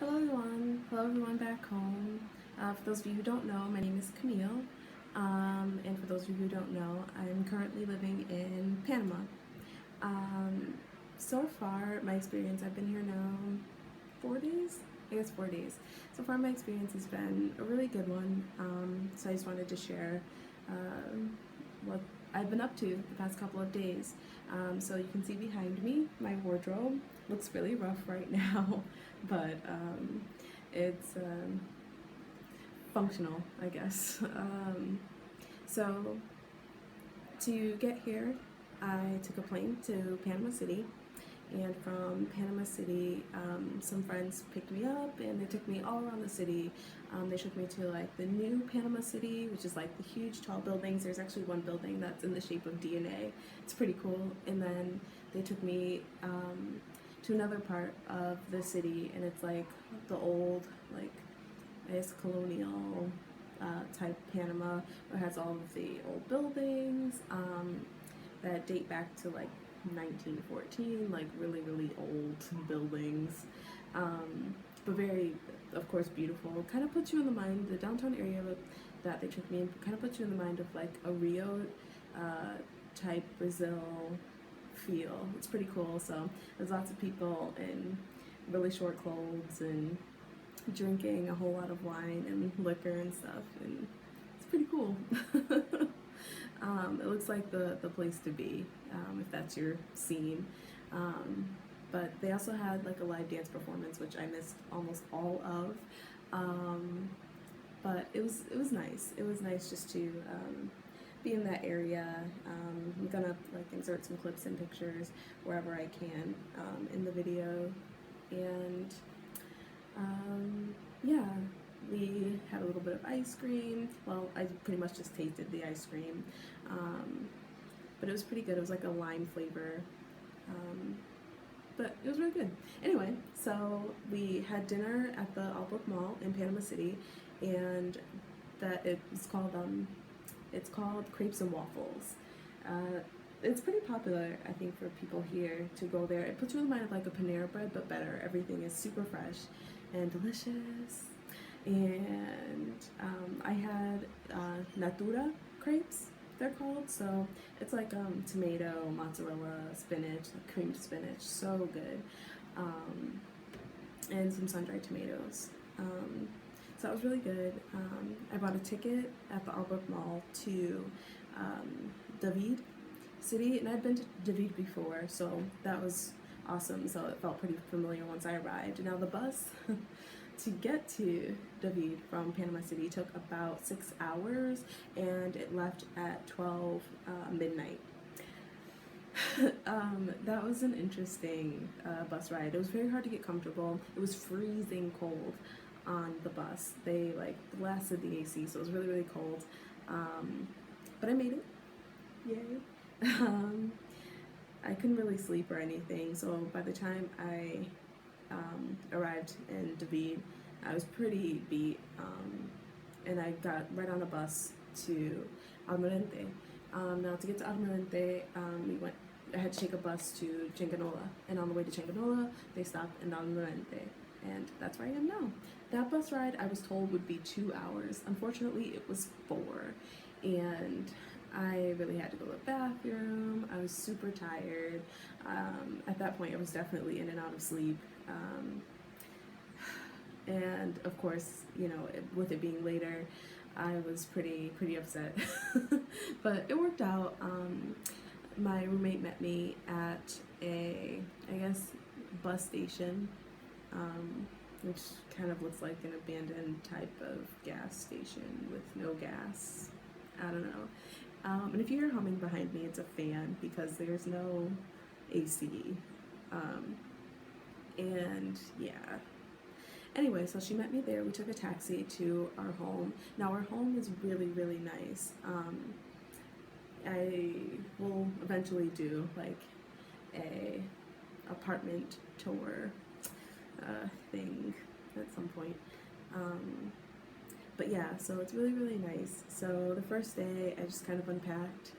Hello everyone back home. For those of you who don't know, my name is Camille. And for those of you who don't know, I'm currently living in Panama. Um, so far, my experience, I've been here now 4 days? I guess 4 days. So far, my experience has been a really good one. So I just wanted to share what I've been up to the past couple of days. So you can see behind me, my wardrobe looks really rough right now, but it's functional, I guess. So to get here, I took a plane to Panama City, and from Panama City, some friends picked me up and they took me all around the city. They took me to like the new Panama City, which is like the huge tall buildings. There's actually one building that's in the shape of DNA. It's pretty cool. And then they took me to another part of the city, and it's like the old, like, I guess, colonial type Panama, where it has all of the old buildings that date back to like 1914, like really, really old buildings, but very, of course, beautiful. Kind of puts you in the mind, the downtown area that they took me in, kind of puts you in the mind of like a Rio type Brazil feel. It's pretty cool. So there's lots of people in really short clothes and drinking a whole lot of wine and liquor and stuff, and it's pretty cool. It looks like the place to be, if that's your scene. But they also had like a live dance performance, which I missed almost all of. But it was nice. It was nice just to be in that area. I'm gonna like insert some clips and pictures wherever I can in the video, and yeah, we had a little bit of ice cream. Well, I pretty much just tasted the ice cream, but it was pretty good. It was like a lime flavor, but it was really good. Anyway, so we had dinner at the Albrook Mall in Panama City, and it's called Crepes and Waffles. It's pretty popular, I think, for people here to go there. It puts you in mind of like a Panera Bread, but better. Everything is super fresh and delicious. And I had natura crepes, they're called. So it's like tomato, mozzarella, spinach, like creamed spinach, so good. And some sun-dried tomatoes. So that was really good. I bought a ticket at the Albrook Mall to David City, and I'd been to David before, so that was awesome. So it felt pretty familiar once I arrived. Now the bus to get to David from Panama City took about 6 hours, and it left at 12 midnight. That was an interesting bus ride. It was very hard to get comfortable. It was freezing cold on the bus. They like blasted the AC, so it was really, really cold. But I made it. Yay. I couldn't really sleep or anything, so by the time I arrived in David, I was pretty beat, and I got right on a bus to Almirante. Now to get to Almirante, I had to take a bus to Chinganola, and on the way to Chinganola, they stopped in Almirante, and that's where I am now. That bus ride, I was told, would be 2 hours. Unfortunately, it was 4, and I really had to go to the bathroom. I was super tired. At that point, I was definitely in and out of sleep. And of course, you know, with it being later, I was pretty upset. But it worked out. My roommate met me at a, I guess, bus station, which kind of looks like an abandoned type of gas station with no gas. I don't know. And if you hear humming behind me, it's a fan because there's no AC. And yeah. Anyway, so she met me there. We took a taxi to our home. Now our home is really, really nice. I will eventually do like a apartment tour thing at some point. But yeah, so it's really, really nice. So the first day, I just kind of unpacked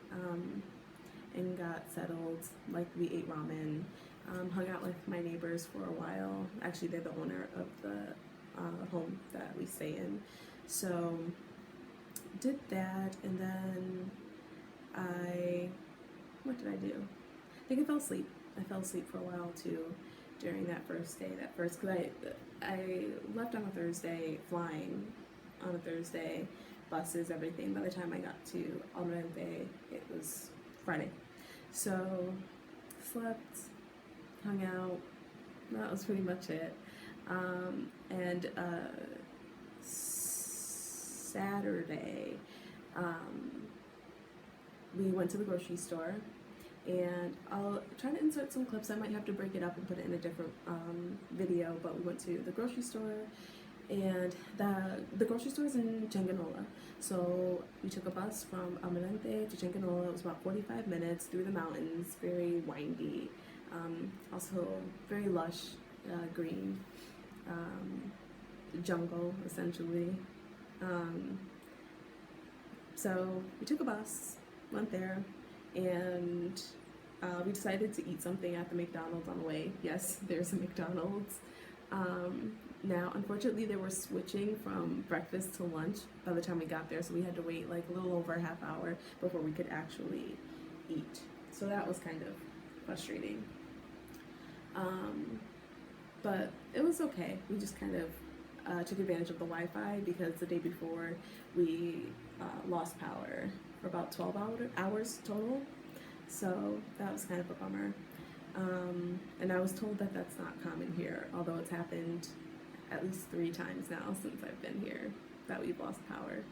and got settled. Like, we ate ramen, hung out with my neighbors for a while. Actually, they're the owner of the home that we stay in. So did that, and then what did I do? I think I fell asleep. I fell asleep for a while too during that first day. Because I left on a Thursday, flying on a Thursday, buses, everything. By the time I got to Almirante, it was Friday. So slept, hung out. That was pretty much it. And Saturday, we went to the grocery store, and I'll try to insert some clips. I might have to break it up and put it in a different video, but we went to the grocery store, and the grocery store is in Changanola. So we took a bus from Almirante to Changanola. It was about 45 minutes through the mountains, very windy, also very lush, green, jungle essentially. So we took a bus, went there, and we decided to eat something at the McDonald's on the way. Yes, there's a McDonald's. Now, unfortunately, they were switching from breakfast to lunch by the time we got there, so we had to wait like a little over a half hour before we could actually eat. So that was kind of frustrating. But it was okay. We just kind of took advantage of the Wi-Fi because the day before we lost power for about 12 hours total. So that was kind of a bummer. And I was told that that's not common here, although it's happened at least 3 times now since I've been here that we've lost power.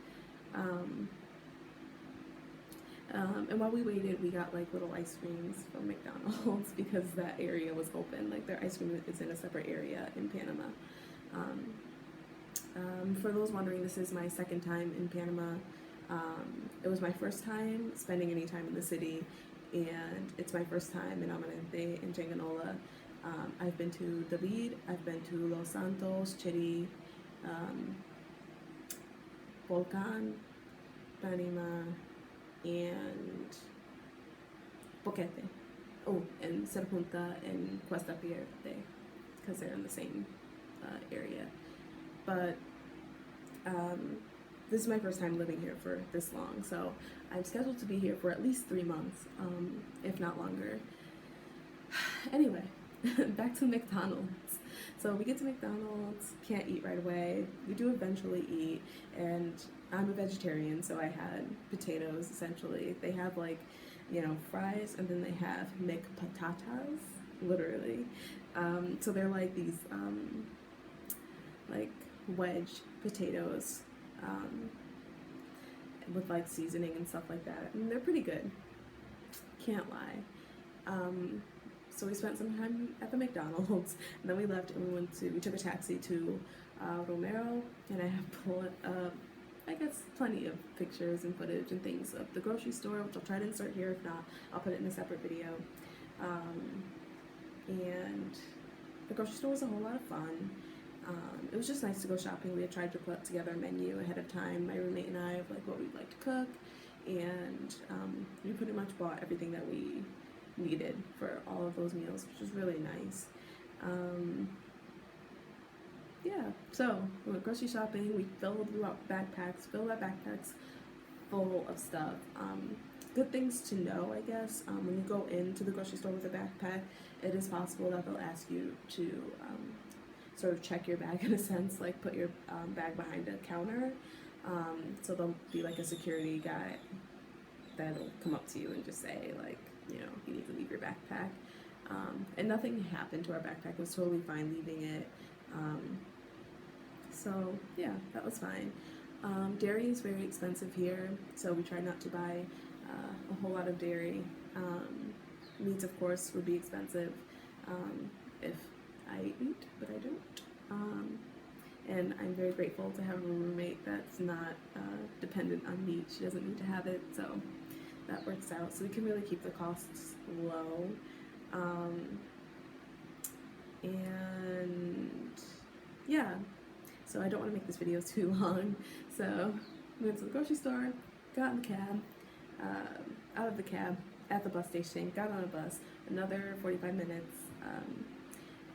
And while we waited, we got like little ice creams from McDonald's because that area was open. Like their ice cream is in a separate area in Panama. For those wondering, this is my second time in Panama. It was my first time spending any time in the city, and it's my first time in Almirante and Changanola. I've been to David, I've been to Los Santos, Chiri, Volcan, Panima, and Boquete. Oh, and Serpunta and Cuesta Pierde, because they're in the same area. But this is my first time living here for this long, so I'm scheduled to be here for at least 3 months, if not longer. Anyway, back to McDonald's. So we get to McDonald's, can't eat right away. We do eventually eat, and I'm a vegetarian, so I had potatoes essentially. They have like, fries, and then they have McPatatas, literally. So they're like these like wedge potatoes with like seasoning and stuff like that, and they're pretty good, can't lie. So we spent some time at the McDonald's, and then we left and we took a taxi to Romero, and I have I guess plenty of pictures and footage and things of the grocery store, which I'll try to insert here. If not, I'll put it in a separate video. And the grocery store was a whole lot of fun. It was just nice to go shopping. We had tried to put together a menu ahead of time, my roommate and I, of like what we'd like to cook, and we pretty much bought everything that we needed for all of those meals, which was really nice. Yeah, so we went grocery shopping. We filled our backpacks full of stuff. Good things to know, I guess. When you go into the grocery store with a backpack, it is possible that they'll ask you to sort of check your bag in a sense, like put your bag behind a counter. So there'll be like a security guy that'll come up to you and just say like, you need to leave your backpack. And nothing happened to our backpack. It was totally fine leaving it. So yeah, that was fine. Dairy is very expensive here, so we try not to buy a whole lot of dairy. Meats, of course, would be expensive if I eat, but I don't. And I'm very grateful to have a roommate that's not dependent on meat. She doesn't need to have it, so that works out. So we can really keep the costs low. And yeah, so I don't want to make this video too long. So we went to the grocery store, got in the cab, out of the cab, at the bus station, got on a bus, another 45 minutes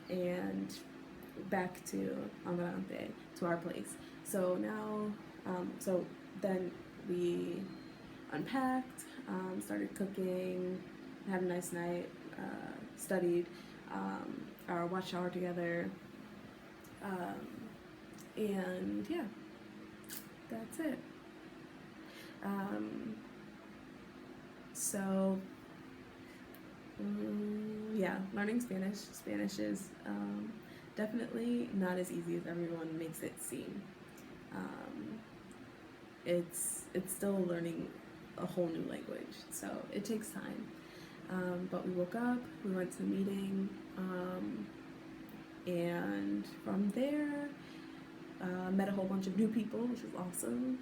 and back to Amarante, to our place. So now, so then we unpacked, started cooking, had a nice night, studied, our watch hour together, and yeah, that's it. So yeah, learning Spanish. Spanish is definitely not as easy as everyone makes it seem. Um, it's still learning a whole new language, so it takes time. But we woke up, we went to the meeting, and from there, met a whole bunch of new people, which was awesome.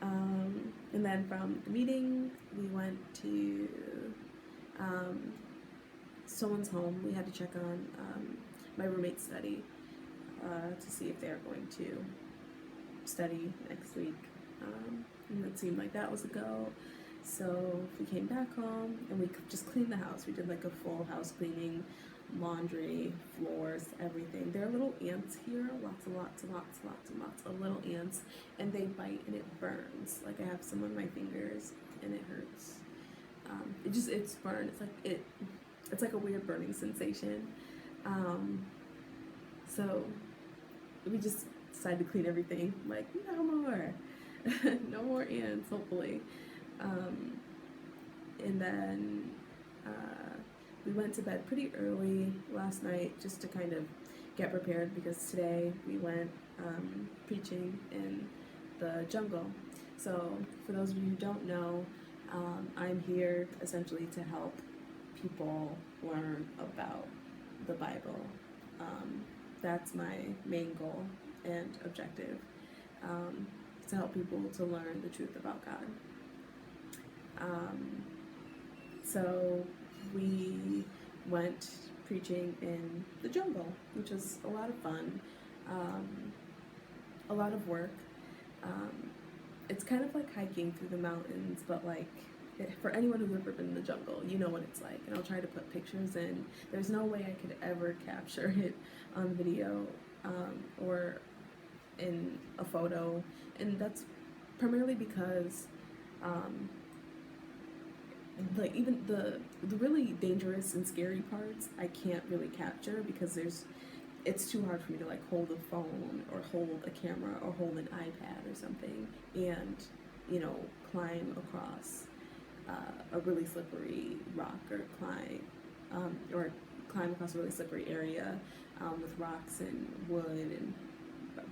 And then from the meeting, we went to um, someone's home. We had to check on my roommate's study to see if they're going to study next week. And it seemed like that was a go. So we came back home and we just cleaned the house. We did like a full house cleaning, laundry, floors, everything. There are little ants here, lots and lots and lots and lots and lots of little ants, and they bite and it burns. Like I have some on my fingers and it hurts. It's burn. It's like a weird burning sensation. So we just decided to clean everything. Like no more, no more ants. Hopefully. And then we went to bed pretty early last night just to kind of get prepared because today we went preaching in the jungle. So for those of you who don't know, I'm here essentially to help people learn about the Bible. That's my main goal and objective, to help people to learn the truth about God. So we went preaching in the jungle, which was a lot of fun, a lot of work. It's kind of like hiking through the mountains, but like for anyone who's ever been in the jungle, you know what it's like. And I'll try to put pictures in. There's no way I could ever capture it on video or in a photo, and that's primarily because like even the really dangerous and scary parts I can't really capture because it's too hard for me to like hold a phone or hold a camera or hold an iPad or something and climb across a really slippery rock or climb across a really slippery area with rocks and wood and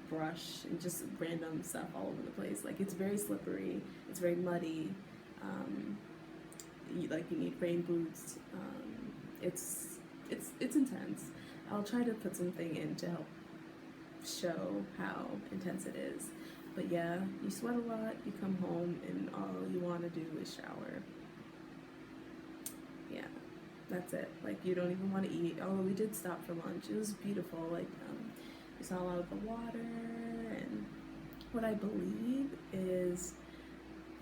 brush and just random stuff all over the place. Like it's very slippery, it's very muddy. You need rain boots. It's intense. I'll try to put something in to help show how intense it is. But yeah, you sweat a lot, you come home, and all you want to do is shower. Yeah, that's it. Like you don't even want to eat. Although we did stop for lunch. It was beautiful. Like we saw a lot of the water and what I believe is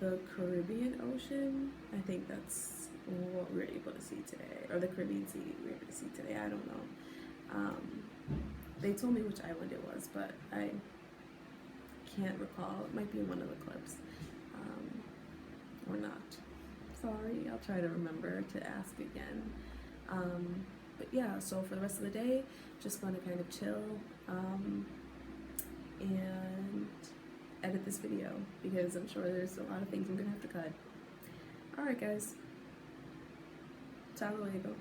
the Caribbean Ocean. I think that's what we were able to see today, or the Caribbean Sea we were able to see today. I don't know. They told me which island it was, but I can't recall. It might be in one of the clips, or not. Sorry, I'll try to remember to ask again. But yeah, so for the rest of the day, just going to kind of chill and edit this video because I'm sure there's a lot of things I'm gonna have to cut. Alright guys, ciao luego.